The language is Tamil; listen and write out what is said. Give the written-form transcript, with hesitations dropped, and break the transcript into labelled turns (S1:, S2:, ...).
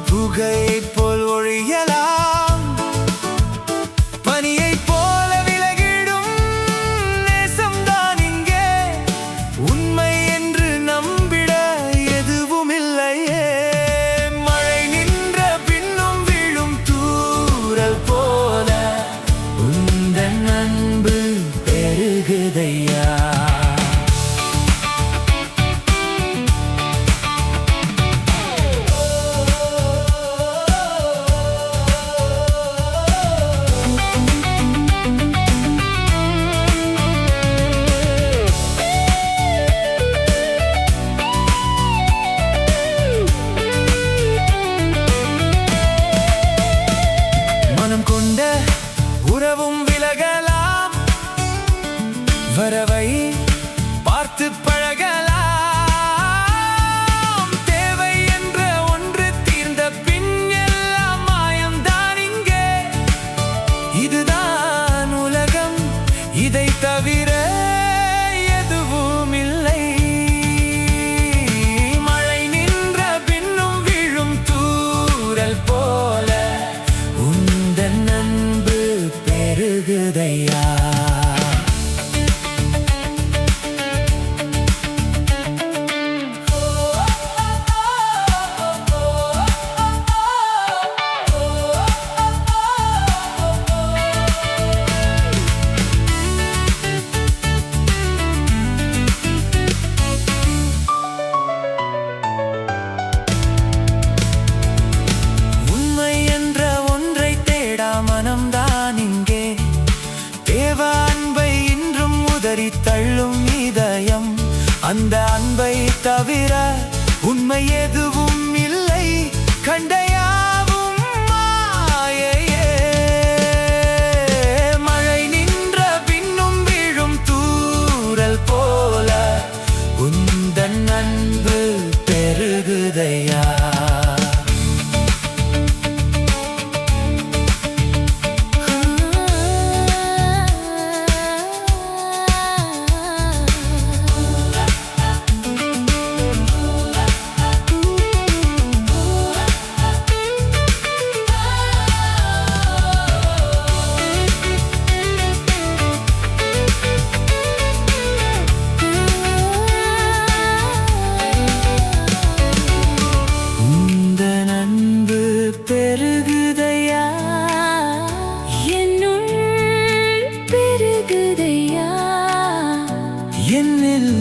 S1: புகையைப் போல் ஒழியலாம், பனியைப் போல விலகிடும் நேசம்தான் இங்கே. உண்மை என்று நம்பிட எதுவும் இல்லையே. மழை நின்ற பின்னும் விழும் தூறல் போல உந்தன் அன்பு பெருகுதையா. கொண்ட உறவும் விலகலாம், வரவை பார்த்து பழகலாம். தேவை என்ற ஒன்று தீர்ந்த பின் எல்லாம் மாயம்தான் இங்கே. இதுதான் உலகம், இதை தவிர எதுவும் இல்லை. மழை நின்ற பின்னும் விழும் தூறல் போல உந்தன் அன்பு பெருகுதையா. மனம்தான் இங்கே தேவ அன்பை இன்றும் உதறி தள்ளும் இதயம். அந்த அன்பை தவிர உண்மை எதுவும் இல்லை. கண்டையாவும் மாயையே. மழை நின்ற பின்னும் விழும் தூறல் போல உந்தன் அன்பு பெருகுதையா. பெருகுதையா, என்னுள் பெருகுதையா, என்னில்